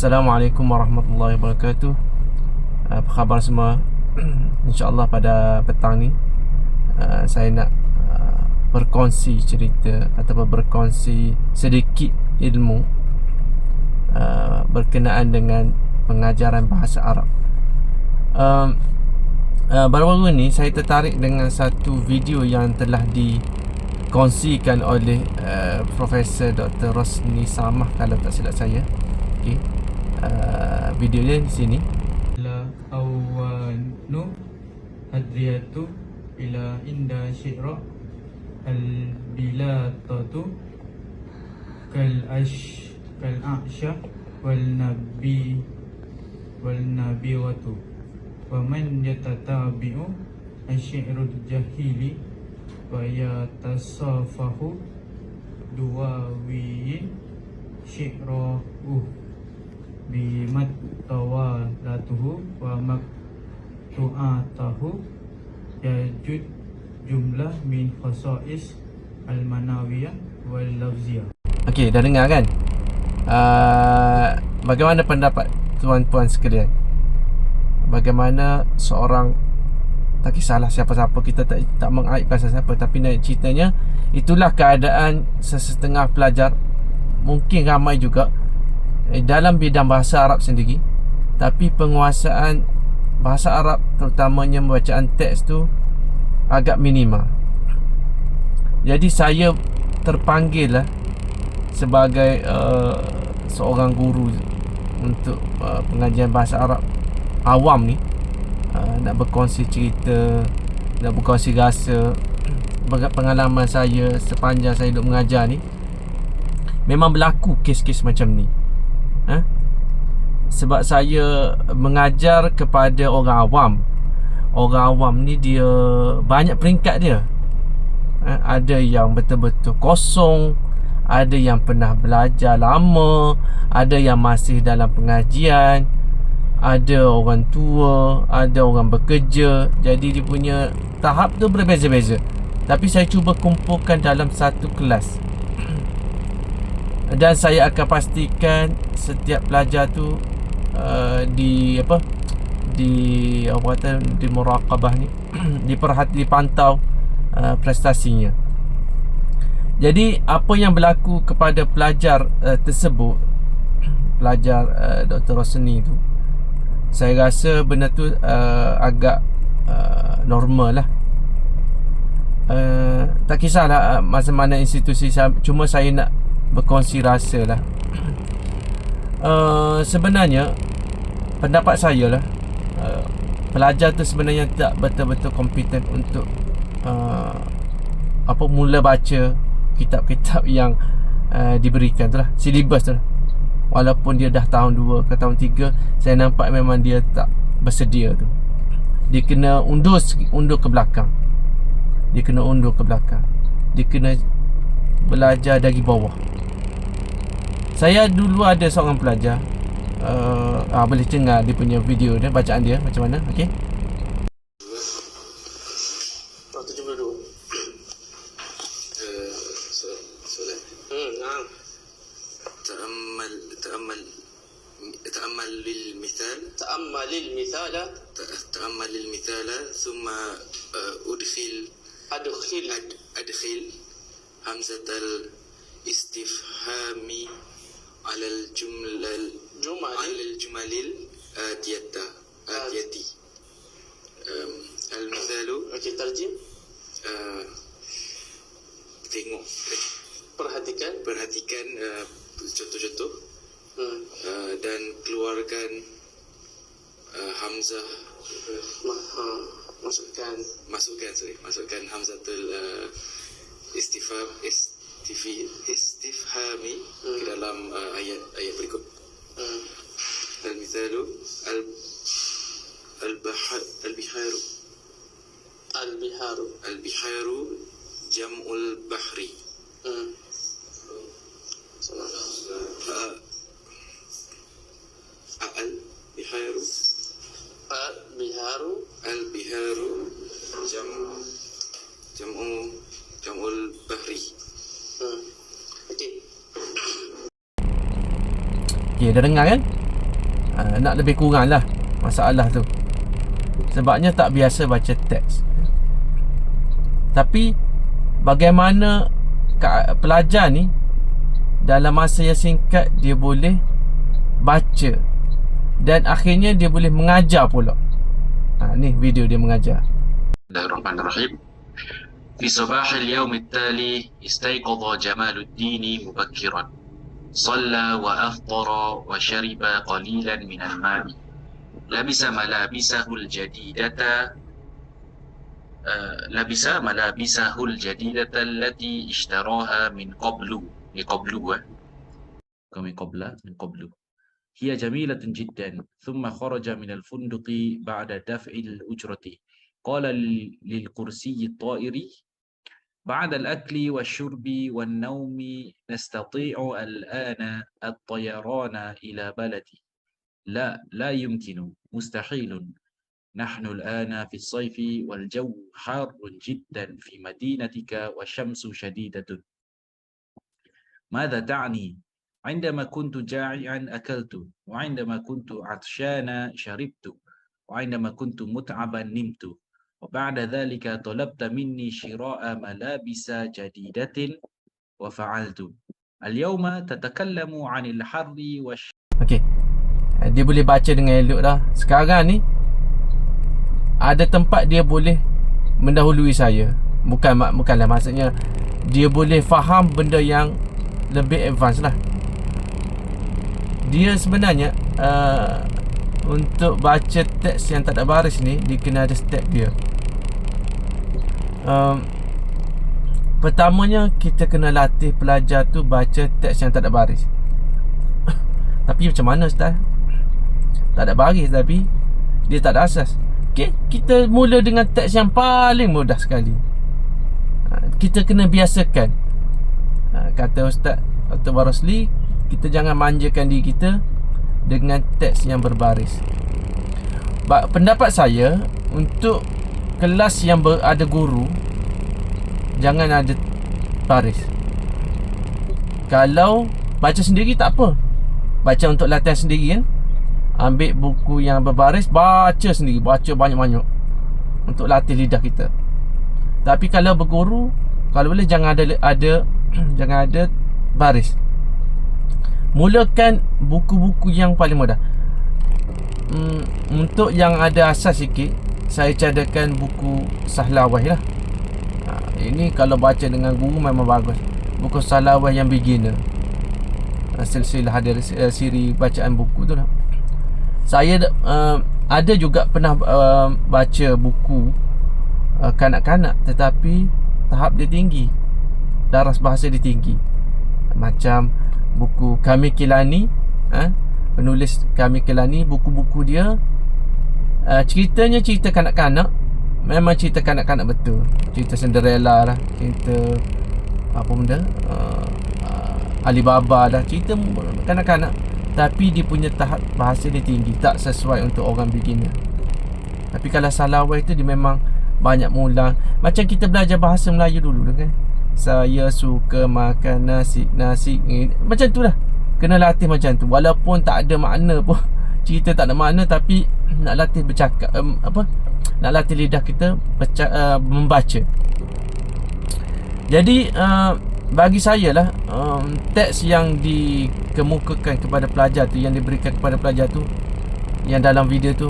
Assalamualaikum warahmatullahi wabarakatuh. Apa khabar semua? InsyaAllah pada petang ni saya nak berkongsi cerita ataupun berkongsi sedikit ilmu berkenaan dengan pengajaran bahasa Arab. Baru-baru ni saya tertarik dengan satu video yang telah dikongsikan oleh Profesor Dr. Rosni Samah, kalau tak silap saya. Okay. Videonya di sini. La awanu hadriyatu ila inda syi'ra al bilatatu kal a'sya wal nabiyatu wa man yatatabi'u asyi'rul jahili wa yatasafahu duwawi syi'rahu bimat tawalatuhu wa maktu'atahu yajud jumlah min khasais al-manawiyah wal lafziyah. Okey, dah dengar kan? Bagaimana pendapat tuan-puan sekalian? Bagaimana seorang, tak kisahlah siapa-siapa, kita tak mengaibkan siapa, tapi nak ceritanya itulah keadaan sesetengah pelajar, mungkin ramai juga dalam bidang bahasa Arab sendiri, tapi penguasaan bahasa Arab terutamanya bacaan teks tu agak minima. Jadi saya terpanggil lah sebagai seorang guru untuk pengajian bahasa Arab awam ni, nak berkongsi cerita, nak berkongsi rasa, pengalaman saya sepanjang saya duduk mengajar ni. Memang berlaku kes-kes macam ni. Sebab saya mengajar kepada orang awam. Orang awam ni dia banyak peringkat dia. Ada yang betul-betul kosong, ada yang pernah belajar lama, ada yang masih dalam pengajian, ada orang tua, ada orang bekerja. Jadi dia punya tahap tu berbeza-beza. Tapi saya cuba kumpulkan dalam satu kelas. Dan saya akan pastikan setiap pelajar tu di muraqabah ni dipantau prestasinya. Jadi apa yang berlaku kepada pelajar tersebut, pelajar Dr. Rosni tu, saya rasa benda tu agak normal lah. Tak kisahlah mana institusi, cuma saya nak berkongsi rasa lah. Sebenarnya pendapat saya lah, pelajar tu sebenarnya tak betul-betul kompeten untuk mula baca kitab-kitab yang diberikan tu lah, silibus tu lah. Walaupun dia dah tahun 2 ke tahun 3, saya nampak memang dia tak bersedia tu. Dia kena undur ke belakang. Dia kena belajar dari bawah. Saya dulu ada seorang pelajar, boleh dengar dia punya video dia, bacaan dia macam mana. Okey. 72. Solat. Naam. تأمل للمثال ثم أدخل همزة الاستفهام على الجمل الآتية. المثال. Okey, terjem. Tengok, perhatikan contoh-contoh, dan keluarkan hamzah. Masukkan hamzatul istifhami ke dalam ayat berikut. Al-mithalu al-biharu jam'ul bahri. Al-biharu jam'ul bahri. Okey, dah dengar kan? Nak lebih kurang lah masalah tu. Sebabnya tak biasa baca teks. Tapi bagaimana pelajar ni dalam masa yang singkat dia boleh baca dan akhirnya dia boleh mengajar pula. Ni video dia mengajar. Bismillahirrahmanirrahim. في صباح اليوم التالي استيقظ جمال الدين مبكرا صلى وأفطر وشرب قليلا من الماء لبس ملابسه الجديدة التي اشتراها من قبل هي جميلة جدا ثم خرج من الفندق بعد دفع الأجرة قال للكرسي الطائري بعد الأكل والشرب والنوم نستطيع الآن الطيران إلى بلدي لا يمكن مستحيل نحن الآن في الصيف والجو حار جدا في مدينتك والشمس شديدة ماذا تعني؟ عندما كنت جائعا أكلت وعندما كنت عطشانا شربت وعندما كنت متعبا نمت وبعد ذلك طلبت مني شراء ملابس جديدة وفعلت اليوم تتكلم عن الحر Okey. Dia boleh baca dengan elok dah. Sekarang ni ada tempat dia boleh mendahului saya. Bukanlah maksudnya dia boleh faham benda yang lebih advance lah. Dia sebenarnya untuk baca teks yang tak ada baris ni, dia kena ada step dia. Pertamanya kita kena latih pelajar tu baca teks yang tak ada baris. Tapi macam mana Ustaz? Tak ada baris tapi dia tak ada asas. Okay, kita mula dengan teks yang paling mudah sekali. Kita kena biasakan. Kata Ustaz Dr. Barosli, kita jangan manjakan diri kita dengan teks yang berbaris. Pendapat saya, untuk kelas yang ada guru, jangan ada baris. Kalau baca sendiri tak apa, baca untuk latihan sendiri kan. Ambil buku yang berbaris, baca sendiri, baca banyak-banyak untuk latih lidah kita. Tapi kalau berguru, kalau boleh jangan ada jangan ada baris. Mulakan buku-buku yang paling mudah. Untuk yang ada asas sikit, saya cadangkan buku Sahlawah lah. Ini kalau baca dengan guru memang bagus. Buku Sahlawah yang beginner. Silsilah ada siri bacaan buku tu lah. Saya ada juga pernah baca buku kanak-kanak, tetapi tahap dia tinggi, daras bahasa dia tinggi. Macam buku Kami Kilani, penulis Kami Kilani, buku-buku dia ceritanya cerita kanak-kanak. Memang cerita kanak-kanak betul. Cerita Cinderella lah, cerita apa benda, Alibaba dah, cerita kanak-kanak. Tapi dia punya tahap bahasa dia tinggi, tak sesuai untuk orang beginner. Tapi kalau Sahlawah itu dia memang banyak mulang. Macam kita belajar bahasa Melayu dulu kan. Saya suka makan nasi. Macam tu lah. Kena latih macam tu. Walaupun tak ada makna pun, cerita tak ada makna, tapi nak latih bercakap, nak latih lidah kita membaca. Jadi bagi saya lah, teks yang dikemukakan kepada pelajar tu, yang diberikan kepada pelajar tu, yang dalam video tu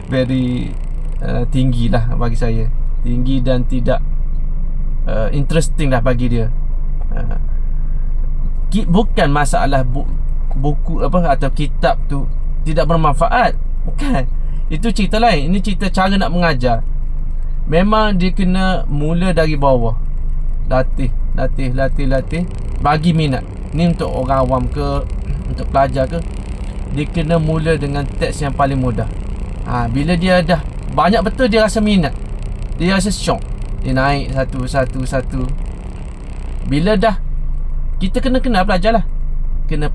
very tinggi lah bagi saya. Tinggi dan tidak interesting lah bagi dia. Bukan masalah buku atau kitab tu tidak bermanfaat. Bukan. Itu cerita lain. Ini cerita cara nak mengajar. Memang dia kena mula dari bawah. Latih. Bagi minat. Ni untuk orang awam ke, untuk pelajar ke, dia kena mula dengan teks yang paling mudah. Bila dia dah banyak betul, dia rasa minat, dia rasa syok, dia naik satu. Bila dah, kita kena kenal pelajar lah. Kena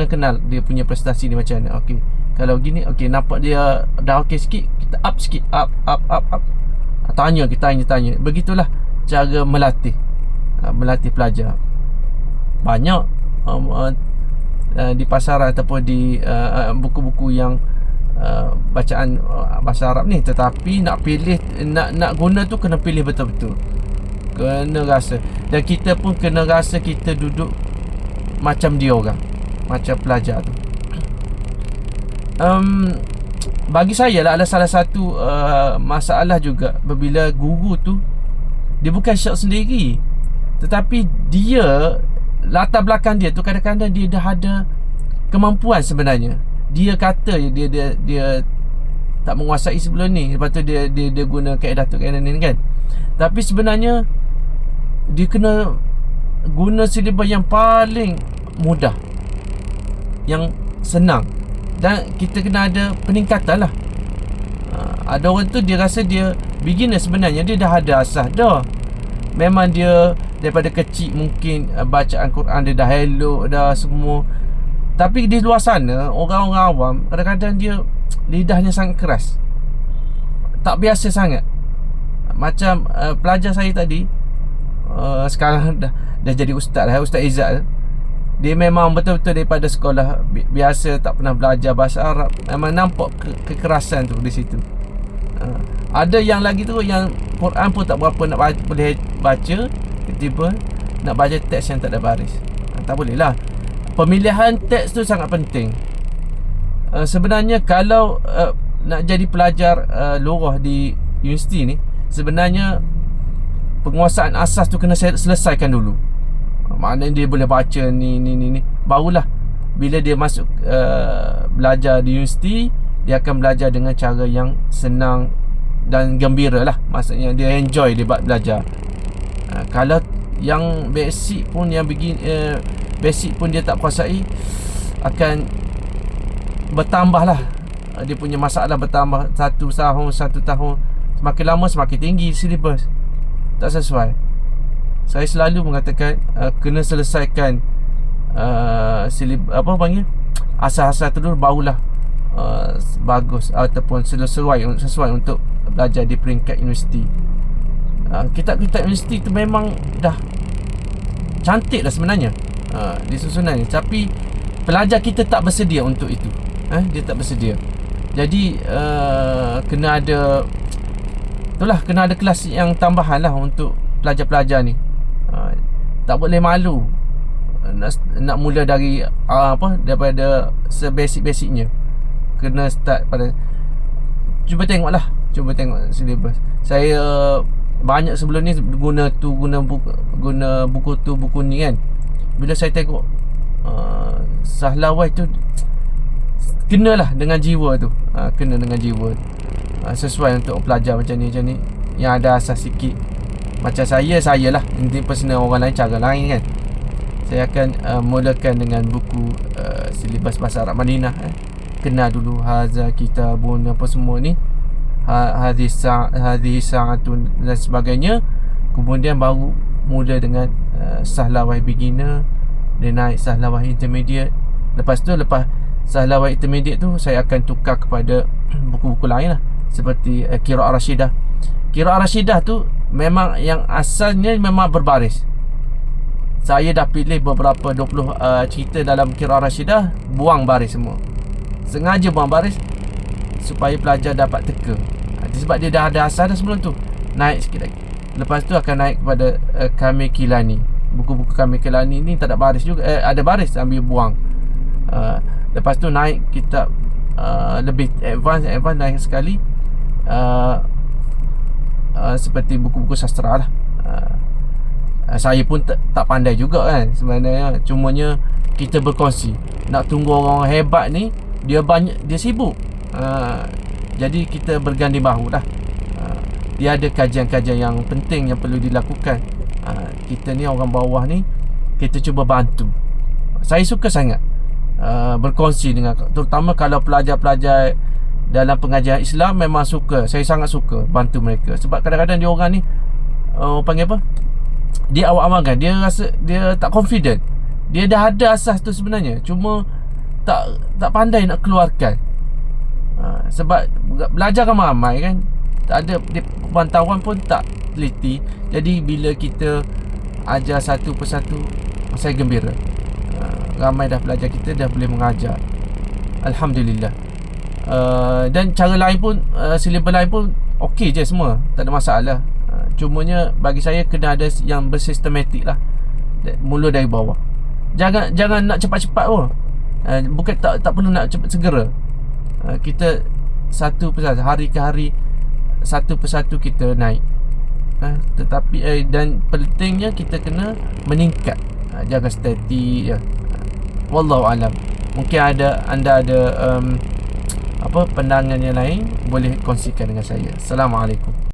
kenal dia punya prestasi ni macam mana. Okey, kalau gini, okey, nampak dia dah okey sikit, kita up sikit, up. Tanya. Begitulah cara melatih pelajar. Banyak di pasaran ataupun di buku-buku yang bacaan bahasa Arab ni. Tetapi nak pilih, nak guna tu kena pilih betul-betul, kena rasa. Dan kita pun kena rasa kita duduk macam dia orang, macam pelajar tu. Bagi saya lah, ada salah satu masalah juga bila guru tu dia bukan syok sendiri, tetapi dia, latar belakang dia tu kadang-kadang dia dah ada kemampuan sebenarnya. Dia kata dia tak menguasai sebelum ni, lepas tu dia guna kaedah tu kaedah ni kan. Tapi sebenarnya dia kena guna silibus yang paling mudah, yang senang, dan kita kena ada peningkatan lah. Ada orang tu dia rasa dia beginner, sebenarnya dia dah ada asas dah. Memang dia daripada kecil mungkin bacaan Quran dia dah elok dah semua. Tapi di luar sana, orang-orang awam kadang-kadang dia lidahnya sangat keras, tak biasa sangat. Macam pelajar saya tadi, sekarang dah jadi ustaz lah, Ustaz Izzat. Dia memang betul-betul daripada sekolah biasa, tak pernah belajar bahasa Arab. Memang nampak kekerasan tu di situ. Ada yang lagi tu, yang Quran pun tak berapa nak boleh baca, tiba-tiba nak baca teks yang tak ada baris. Tak boleh lah. Pemilihan teks tu sangat penting. Sebenarnya kalau nak jadi pelajar lorah di universiti ni, sebenarnya penguasaan asas tu kena selesaikan dulu. Maknanya dia boleh baca ni. Barulah bila dia masuk belajar di universiti, dia akan belajar dengan cara yang senang dan gembira lah. Maksudnya dia enjoy dia belajar. Kalau yang basic pun, yang basic pun dia tak kuasai, akan bertambah lah. Dia punya masalah bertambah satu tahun. Semakin lama semakin tinggi silibus, tak sesuai. Saya selalu mengatakan kena selesaikan asas-asas tu dulu, barulah bagus ataupun sesuai untuk belajar di peringkat universiti. Kitab-kitab universiti tu memang dah cantik lah sebenarnya di susunan ni, tapi pelajar kita tak bersedia untuk itu. Dia tak bersedia. Jadi kena ada kelas yang tambahan lah untuk pelajar-pelajar ni. Tak boleh malu nak mula dari daripada sebasic-basicnya. Kena start pada, cuba tengok silibus. Saya banyak sebelum ni guna buku tu, buku ni kan. Bila saya tengok Sahlawai tu, kenalah dengan jiwa tu. Kena dengan jiwa, sesuai untuk pelajar macam ni yang ada asas sikit. Macam saya lah, ini personal, orang lain cara lain kan. Saya akan mulakan dengan buku silibus bahasa Arab Madinah. Kenal dulu haza kitabun, apa semua ni, hadhihi sa'atun dan sebagainya. Kemudian baru mula dengan Sahlawai beginner, dia naik Sahlawai intermediate. Lepas Sahlawai intermediate tu, saya akan tukar kepada buku-buku lain lah, seperti Qiraah Rashidah. Qiraah Rashidah tu memang yang asalnya memang berbaris. Saya dah pilih beberapa 20 cerita dalam Qiraah Rashidah, buang baris semua. Sengaja buang baris supaya pelajar dapat teka. Sebab dia dah ada asal dah sebelum tu. Naik sikit lagi. Lepas tu akan naik kepada Kamil Kilani. Buku-buku Kamil Kilani ni tak ada baris juga, ada baris, ambil buang. Lepas tu naik kitab lebih advance naik sekali, seperti buku-buku sastra lah. Saya pun tak pandai juga kan sebenarnya. Cumanya kita berkongsi. Nak tunggu orang hebat ni, dia sibuk. Jadi kita berganding bahu lah. Dia ada kajian-kajian yang penting yang perlu dilakukan. Kita ni orang bawah ni, kita cuba bantu. Saya suka sangat berkongsi dengan, terutama kalau pelajar-pelajar dalam pengajian Islam, memang suka. Saya sangat suka bantu mereka. Sebab kadang-kadang dia orang ni panggil apa, dia awam-awam kan, dia rasa dia tak confident. Dia dah ada asas tu sebenarnya, cuma tak pandai nak keluarkan. Sebab belajar ramai-ramai kan, tak ada pantauan pun tak teliti. Jadi bila kita ajar satu persatu, saya gembira. ramai dah pelajar kita dah boleh mengajar, alhamdulillah. Dan cara lain pun, silibus lain pun okey je semua, tak ada masalah. Cumanya bagi saya kena ada yang bersistematik lah, mula dari bawah. Jangan nak cepat-cepat pun. Bukan tak perlu nak cepat segera. Kita satu persatu, hari ke hari, satu persatu kita naik. Tetapi dan pentingnya kita kena meningkat, jaga statik ya. Wallahu alam. Mungkin anda ada pandangan yang lain, boleh kongsikan dengan saya. Assalamualaikum.